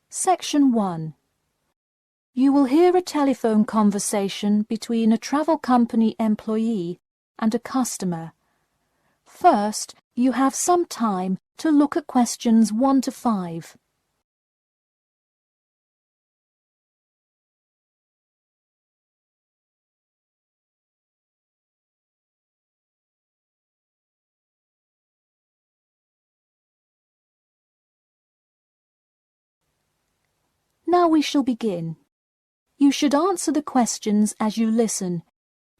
Section 1. You will hear a telephone conversation between a travel company employee and a customer. First, you have some time to look at questions 1 to 5. Now we shall begin. You should answer the questions as you listen,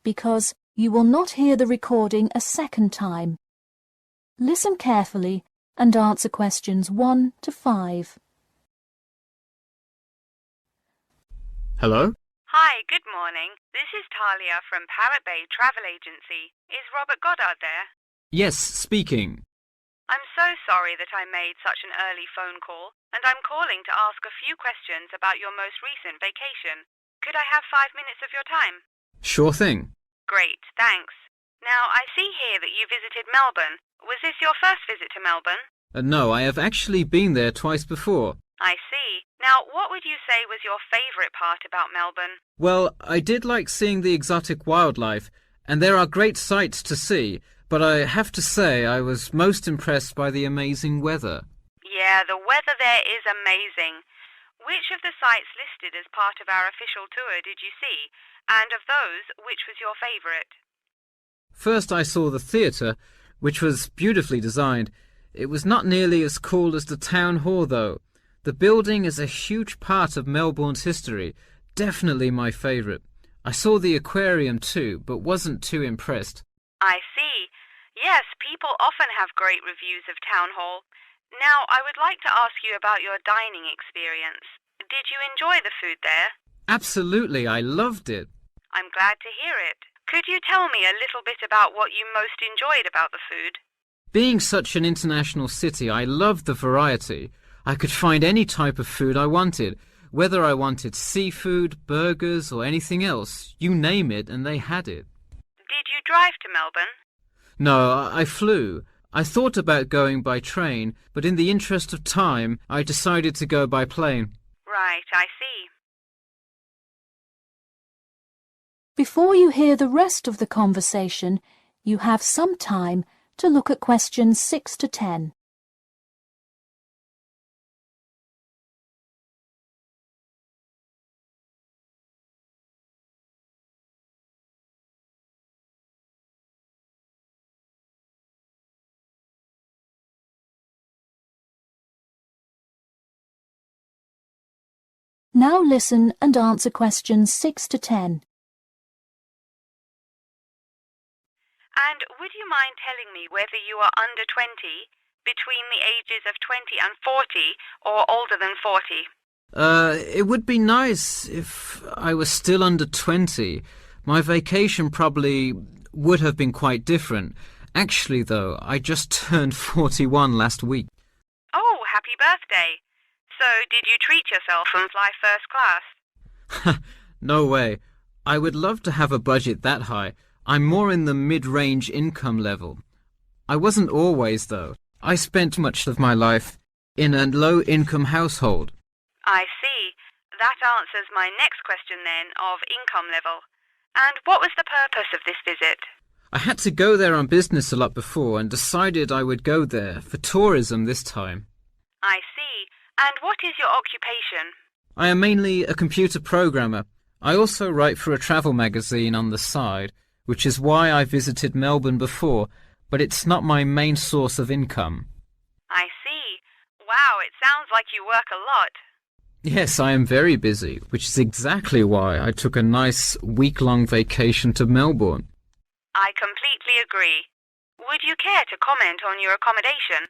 because you will not hear the recording a second time. Listen carefully and answer questions 1 to 5. Hello? Hi, good morning. This is Talia from Parrot Bay Travel Agency. Is Robert Goddard there? Yes, speaking. I'm so sorry that I made such an early phone call, and I'm calling to ask a few questions about your most recent vacation. Could I have 5 minutes of your time? Sure thing. Great, thanks. Now, I see here that you visited Melbourne. Was this your first visit to Melbourne? No, I have actually been there twice before. I see. Now, what would you say was your favourite part about Melbourne? Well, I did like seeing the exotic wildlife, and there are great sights to see, but I have to say I was most impressed by the amazing weather. Yeah, the weather there is amazing. Which of the sites listed as part of our official tour did you see? And of those, which was your favourite? First I saw the theatre, which was beautifully designed. It was not nearly as cool as the town hall, though. The building is a huge part of Melbourne's history. Definitely my favourite. I saw the aquarium too, but wasn't too impressed. I see. Yes, people often have great reviews of Town Hall. Now, I would like to ask you about your dining experience. Did you enjoy the food there? Absolutely, I loved it. I'm glad to hear it. Could you tell me a little bit about what you most enjoyed about the food? Being such an international city, I loved the variety. I could find any type of food I wanted, whether I wanted seafood, burgers, or anything else. You name it, and they had it. Did you drive to Melbourne? No, I flew. I thought about going by train, but in the interest of time, I decided to go by plane. Right, I see. Before you hear the rest of the conversation, you have some time to look at questions 6 to 10. Now listen and answer questions 6 to 10. And would you mind telling me whether you are under 20, between the ages of 20 and 40, or older than 40? It would be nice if I was still under 20. My vacation probably would have been quite different. Actually, though, I just turned 41 last week. Oh, happy birthday. So, did you treat yourself and fly first class? No way. I would love to have a budget that high. I'm more in the mid-range income level. I wasn't always, though. I spent much of my life in a low-income household. I see. That answers my next question then, of income level. And what was the purpose of this visit? I had to go there on business a lot before and decided I would go there for tourism this time. I see. And what is your occupation? I am mainly a computer programmer. I also write for a travel magazine on the side, which is why I visited Melbourne before, but it's not my main source of income. I see. Wow, it sounds like you work a lot. Yes, I am very busy, which is exactly why I took a nice week-long vacation to Melbourne. I completely agree. Would you care to comment on your accommodation?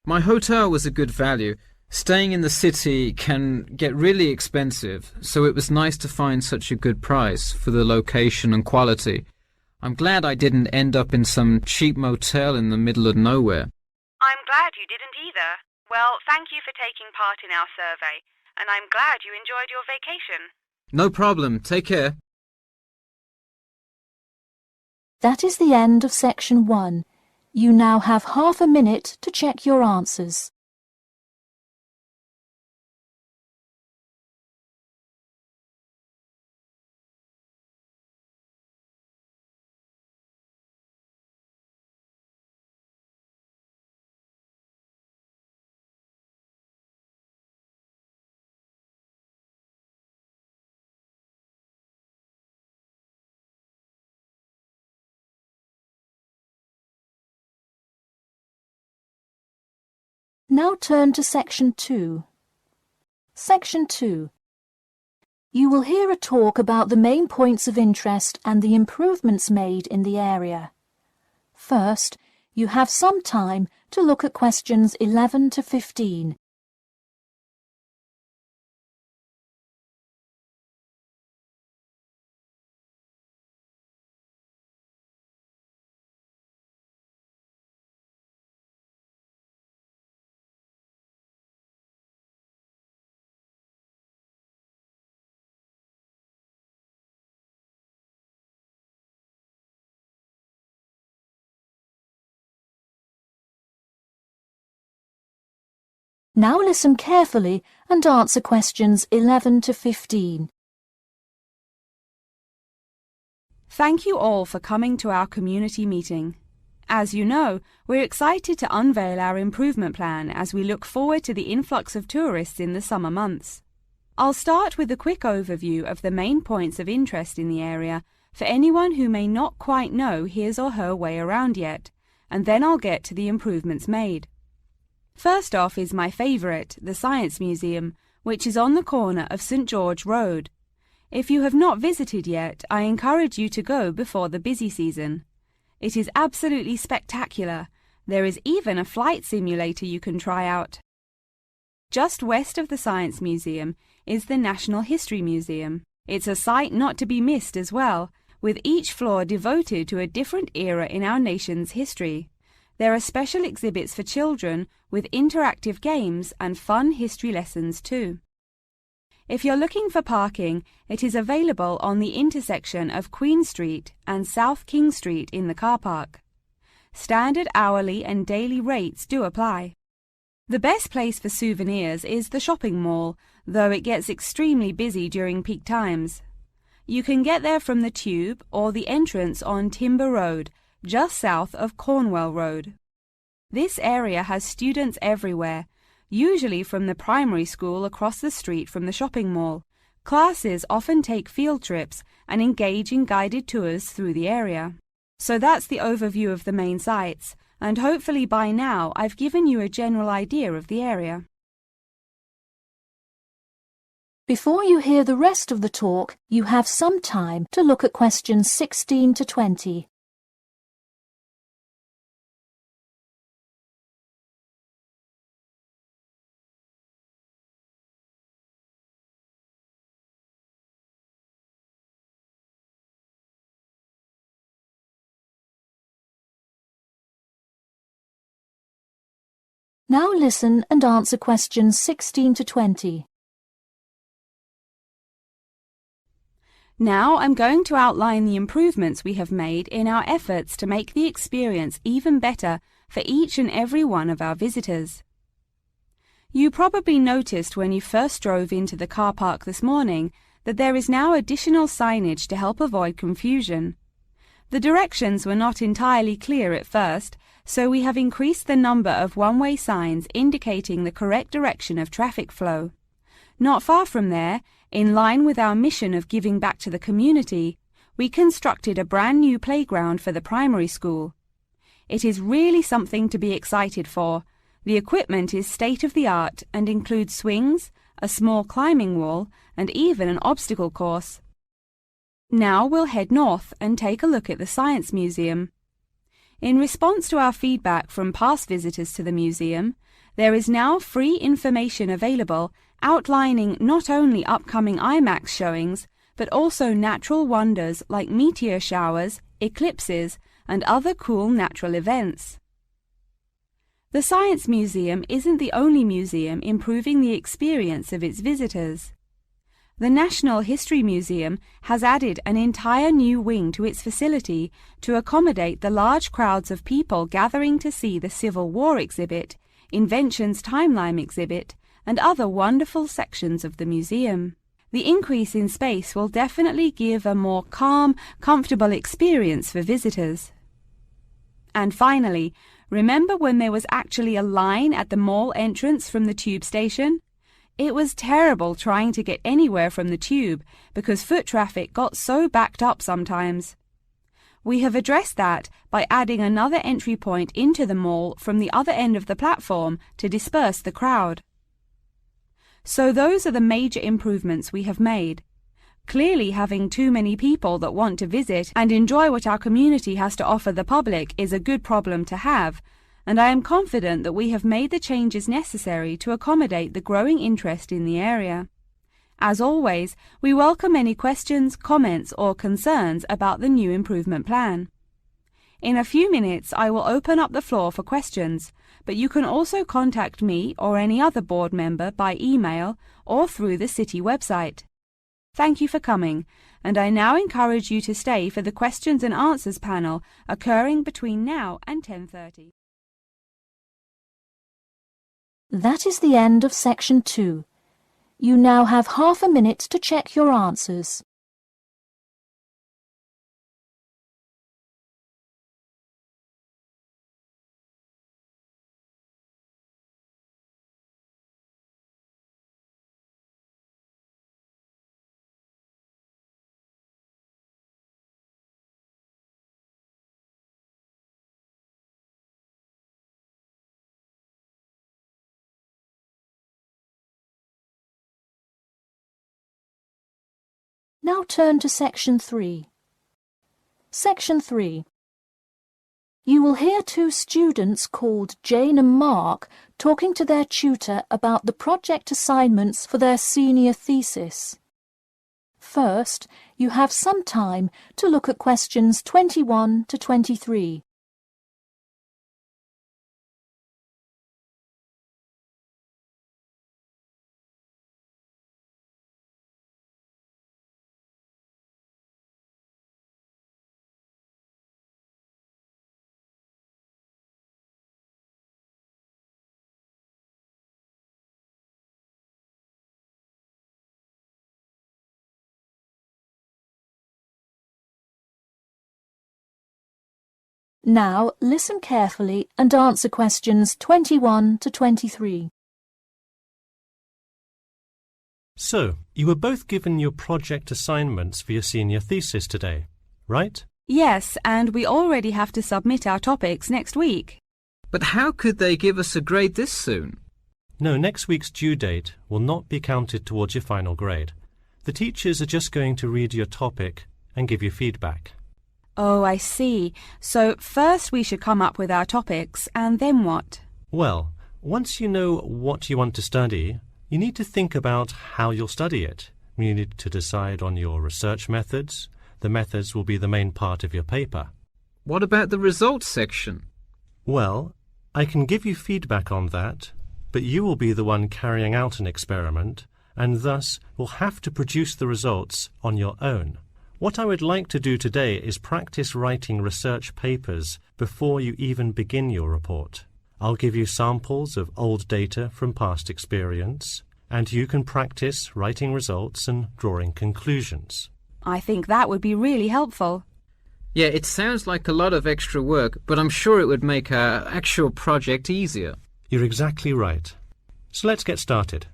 My hotel was a good value. Staying in the city can get really expensive, so it was nice to find such a good price for the location and quality. I'm glad I didn't end up in some cheap motel in the middle of nowhere. I'm glad you didn't either. Well, thank you for taking part in our survey, and I'm glad you enjoyed your vacation. No problem. Take care. That is the end of section 1. You now have half a minute to check your answers. Now turn to Section 2. Section 2. You will hear a talk about the main points of interest and the improvements made in the area. First, you have some time to look at questions 11 to 15. Now listen carefully and answer questions 11 to 15. Thank you all for coming to our community meeting. As you know, we're excited to unveil our improvement plan as we look forward to the influx of tourists in the summer months. I'll start with a quick overview of the main points of interest in the area for anyone who may not quite know his or her way around yet, and then I'll get to the improvements made. First off is my favourite, the Science Museum, which is on the corner of St George Road. If you have not visited yet, I encourage you to go before the busy season. It is absolutely spectacular. There is even a flight simulator you can try out. Just west of the Science Museum is the National History Museum. It's a sight not to be missed as well, with each floor devoted to a different era in our nation's history. There are special exhibits for children with interactive games and fun history lessons too. If you're looking for parking, it is available on the intersection of Queen Street and South King Street in the car park. Standard hourly and daily rates do apply. The best place for souvenirs is the shopping mall, though it gets extremely busy during peak times. You can get there from the Tube or the entrance on Timber Road, just south of Cornwell Road. This area has students everywhere, usually from the primary school across the street from the shopping mall. Classes often take field trips and engage in guided tours through the area. So that's the overview of the main sites, and hopefully by now I've given you a general idea of the area. Before you hear the rest of the talk, you have some time to look at questions 16 to 20. Now listen and answer questions 16 to 20. Now I'm going to outline the improvements we have made in our efforts to make the experience even better for each and every one of our visitors. You probably noticed when you first drove into the car park this morning that there is now additional signage to help avoid confusion. The directions were not entirely clear at first, so we have increased the number of one-way signs indicating the correct direction of traffic flow. Not far from there, in line with our mission of giving back to the community, we constructed a brand new playground for the primary school. It is really something to be excited for. The equipment is state-of-the-art and includes swings, a small climbing wall, and even an obstacle course. Now we'll head north and take a look at the Science Museum. In response to our feedback from past visitors to the museum, there is now free information available outlining not only upcoming IMAX showings, but also natural wonders like meteor showers, eclipses, and other cool natural events. The Science Museum isn't the only museum improving the experience of its visitors. The National History Museum has added an entire new wing to its facility to accommodate the large crowds of people gathering to see the Civil War exhibit, Inventions Timeline exhibit, and other wonderful sections of the museum. The increase in space will definitely give a more calm, comfortable experience for visitors. And finally, remember when there was actually a line at the mall entrance from the tube station? It was terrible trying to get anywhere from the tube because foot traffic got so backed up sometimes. We have addressed that by adding another entry point into the mall from the other end of the platform to disperse the crowd. So those are the major improvements we have made. Clearly, having too many people that want to visit and enjoy what our community has to offer the public is a good problem to have, and I am confident that we have made the changes necessary to accommodate the growing interest in the area. As always, we welcome any questions, comments or concerns about the new improvement plan. In a few minutes I will open up the floor for questions, but you can also contact me or any other board member by email or through the city website. Thank you for coming, and I now encourage you to stay for the questions and answers panel occurring between now and 10:30. That is the end of section 2. You now have half a minute to check your answers. Now turn to section 3. Section 3. You will hear two students called Jane and Mark talking to their tutor about the project assignments for their senior thesis. First, you have some time to look at questions 21 to 23. Now listen carefully and answer questions 21 to 23. So, you were both given your project assignments for your senior thesis today, right? Yes, and we already have to submit our topics next week. But how could they give us a grade this soon? No, next week's due date will not be counted towards your final grade. The teachers are just going to read your topic and give you feedback. Oh, I see. So first we should come up with our topics, and then what? Well, once you know what you want to study, you need to think about how you'll study it. You need to decide on your research methods. The methods will be the main part of your paper. What about the results section? Well, I can give you feedback on that, but you will be the one carrying out an experiment, and thus will have to produce the results on your own. What I would like to do today is practice writing research papers before you even begin your report. I'll give you samples of old data from past experience, and you can practice writing results and drawing conclusions. I think that would be really helpful. Yeah, it sounds like a lot of extra work, but I'm sure it would make our actual project easier. You're exactly right. So let's get started.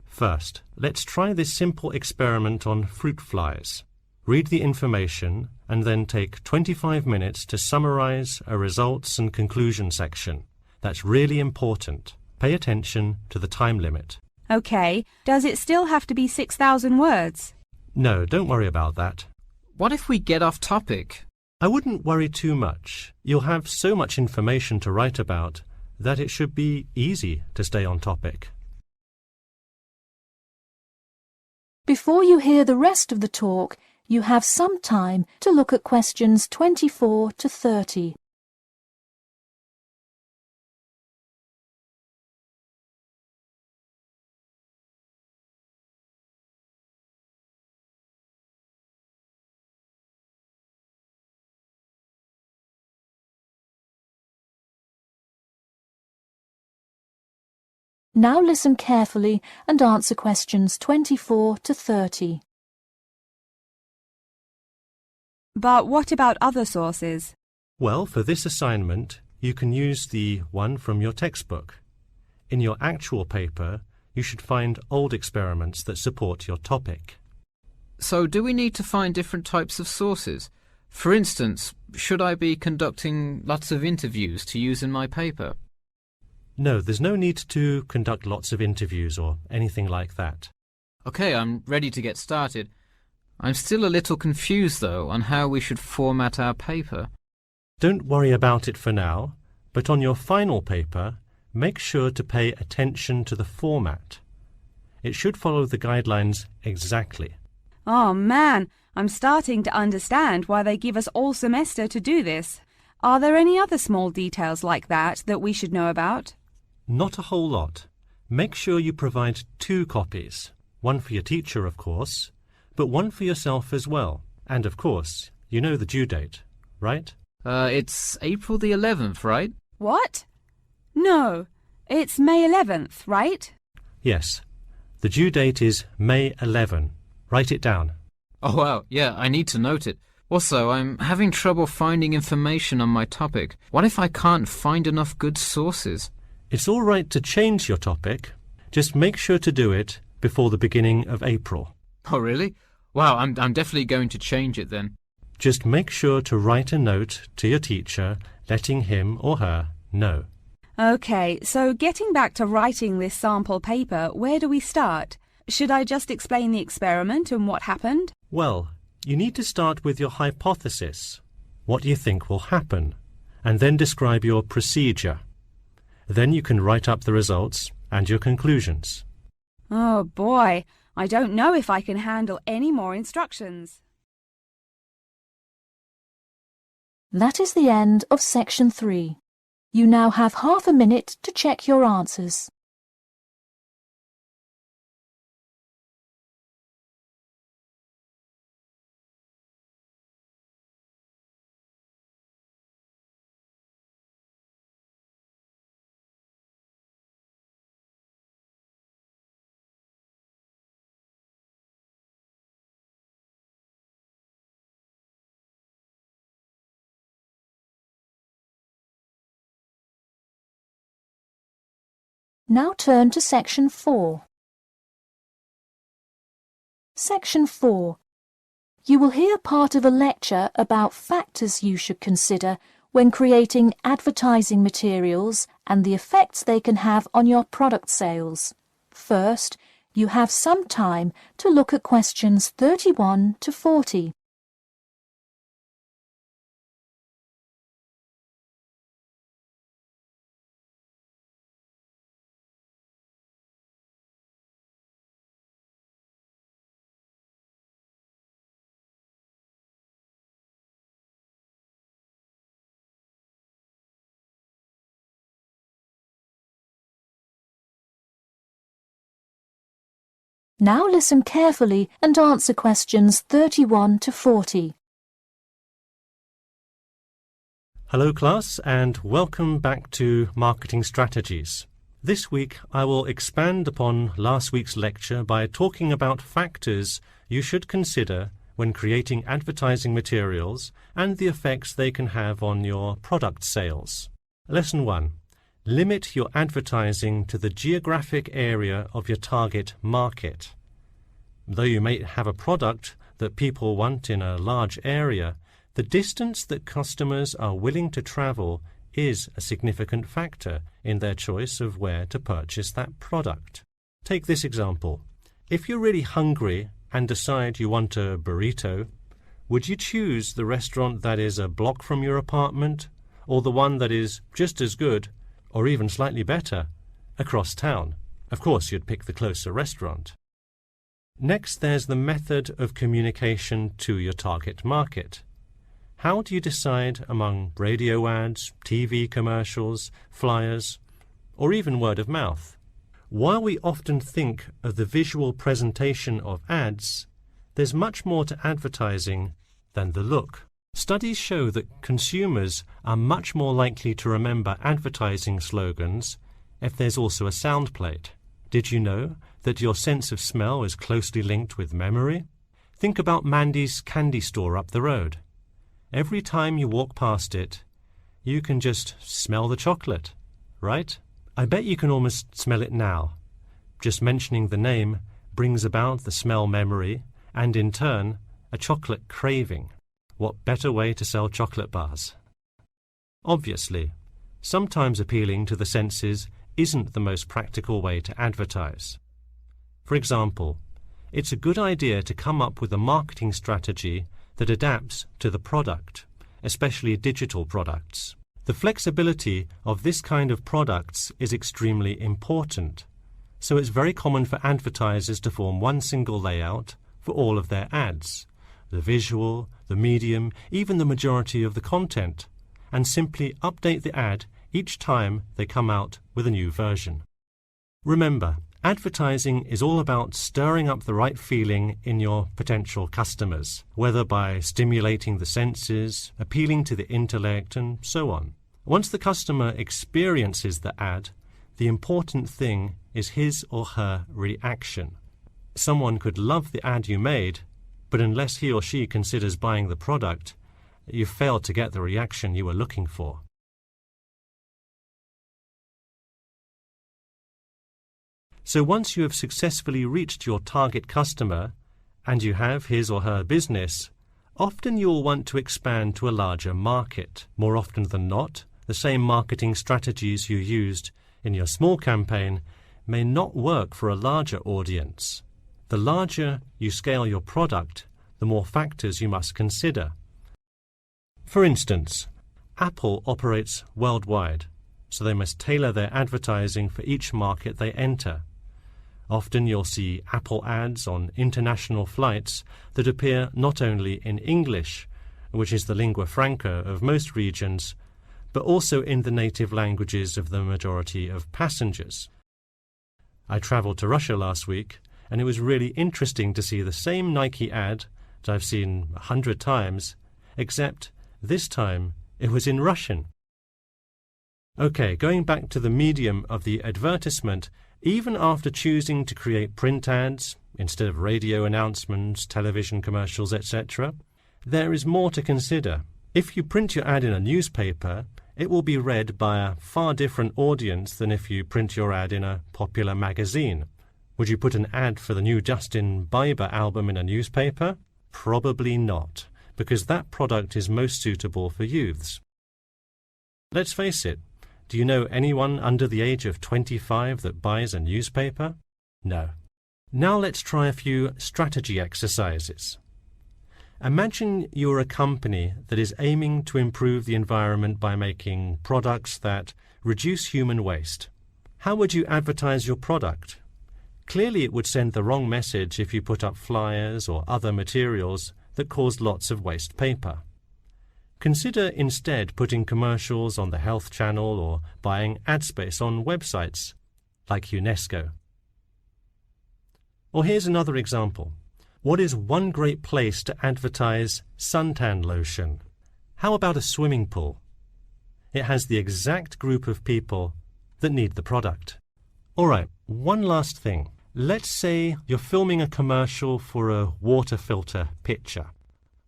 First, let's try this simple experiment on fruit flies. Read the information and then take 25 minutes to summarize a results and conclusion section. That's really important. Pay attention to the time limit. Okay, does it still have to be 6,000 words? No, don't worry about that. What if we get off topic? I wouldn't worry too much. You'll have so much information to write about that it should be easy to stay on topic. Before you hear the rest of the talk, you have some time to look at questions 24 to 30. Now listen carefully and answer questions 24 to 30. But what about other sources? Well, for this assignment, you can use the one from your textbook. In your actual paper, you should find old experiments that support your topic. So do we need to find different types of sources? For instance, should I be conducting lots of interviews to use in my paper? No, there's no need to conduct lots of interviews or anything like that. Okay, I'm ready to get started. I'm still a little confused, though, on how we should format our paper. Don't worry about it for now, but on your final paper, make sure to pay attention to the format. It should follow the guidelines exactly. Oh man, I'm starting to understand why they give us all semester to do this. Are there any other small details like that we should know about? Not a whole lot. Make sure you provide 2 copies. One for your teacher, of course, but one for yourself as well. And of course, you know the due date, right? It's April the 11th, right? What? No, it's May 11th, right? Yes. The due date is May 11. Write it down. Oh, wow, yeah, I need to note it. Also, I'm having trouble finding information on my topic. What if I can't find enough good sources? It's all right to change your topic. Just make sure to do it before the beginning of April. Oh, really? Wow, I'm definitely going to change it then. Just make sure to write a note to your teacher letting him or her know. Okay, so getting back to writing this sample paper, where do we start? Should I just explain the experiment and what happened? Well, you need to start with your hypothesis. What do you think will happen? And then describe your procedure. Then you can write up the results and your conclusions. Oh boy, I don't know if I can handle any more instructions. That is the end of section 3. You now have half a minute to check your answers. Now turn to section 4. Section 4. You will hear part of a lecture about factors you should consider when creating advertising materials and the effects they can have on your product sales. First, you have some time to look at questions 31 to 40. Now listen carefully and answer questions 31 to 40. Hello class, and welcome back to Marketing Strategies. This week I will expand upon last week's lecture by talking about factors you should consider when creating advertising materials and the effects they can have on your product sales. Lesson 1. Limit your advertising to the geographic area of your target market. Though you may have a product that people want in a large area, the distance that customers are willing to travel is a significant factor in their choice of where to purchase that product. Take this example. If you're really hungry and decide you want a burrito, would you choose the restaurant that is a block from your apartment, or the one that is just as good, or even slightly better, across town? Of course, you'd pick the closer restaurant. Next, there's the method of communication to your target market. How do you decide among radio ads, TV commercials, flyers, or even word of mouth? While we often think of the visual presentation of ads, there's much more to advertising than the look. Studies show that consumers are much more likely to remember advertising slogans if there's also a sound plate. Did you know that your sense of smell is closely linked with memory? Think about Mandy's candy store up the road. Every time you walk past it, you can just smell the chocolate, right? I bet you can almost smell it now. Just mentioning the name brings about the smell memory and, in turn, a chocolate craving. what better way to sell chocolate bars? Obviously, sometimes appealing to the senses isn't the most practical way to advertise. For example, it's a good idea to come up with a marketing strategy that adapts to the product, especially digital products. The flexibility of this kind of products is extremely important, so it's very common for advertisers to form one single layout for all of their ads, the visual, the medium, even the majority of the content, and simply update the ad each time they come out with a new version. Remember, advertising is all about stirring up the right feeling in your potential customers, whether by stimulating the senses, appealing to the intellect, and so on. Once the customer experiences the ad, the important thing is his or her reaction. Someone could love the ad you made, but unless he or she considers buying the product, you failed to get the reaction you were looking for. So once you have successfully reached your target customer, and you have his or her business, often you will want to expand to a larger market. More often than not, the same marketing strategies you used in your small campaign may not work for a larger audience. The larger you scale your product, the more factors you must consider. For instance, Apple operates worldwide, so they must tailor their advertising for each market they enter. Often you'll see Apple ads on international flights that appear not only in English, which is the lingua franca of most regions, but also in the native languages of the majority of passengers. I travelled to Russia last week, and it was really interesting to see the same Nike ad that I've seen 100 times, except this time it was in Russian. Okay, going back to the medium of the advertisement, even after choosing to create print ads instead of radio announcements, television commercials, etc., there is more to consider. If you print your ad in a newspaper, it will be read by a far different audience than if you print your ad in a popular magazine. Would you put an ad for the new Justin Bieber album in a newspaper? Probably not, because that product is most suitable for youths. Let's face it, do you know anyone under the age of 25 that buys a newspaper? No. Now let's try a few strategy exercises. Imagine you're a company that is aiming to improve the environment by making products that reduce human waste. How would you advertise your product? Clearly it would send the wrong message if you put up flyers or other materials that cause lots of waste paper. Consider instead putting commercials on the Health Channel or buying ad space on websites like UNESCO. Or here's another example. What is one great place to advertise suntan lotion? How about a swimming pool? It has the exact group of people that need the product. All right, one last thing. Let's say you're filming a commercial for a water filter pitcher.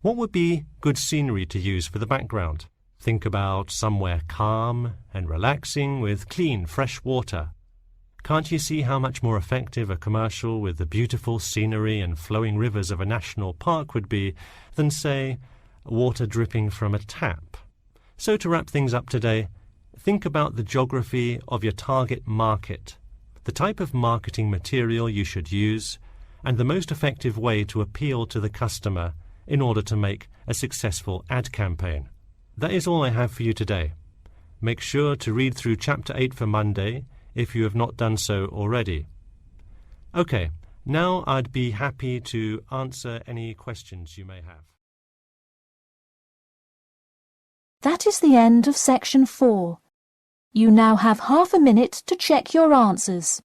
What would be good scenery to use for the background? Think about somewhere calm and relaxing with clean, fresh water. Can't you see how much more effective a commercial with the beautiful scenery and flowing rivers of a national park would be than, say, water dripping from a tap? So to wrap things up today, think about the geography of your target market, the type of marketing material you should use, and the most effective way to appeal to the customer in order to make a successful ad campaign. That is all I have for you today. Make sure to read through Chapter 8 for Monday if you have not done so already. Okay, now I'd be happy to answer any questions you may have. That is the end of section 4. You now have half a minute to check your answers.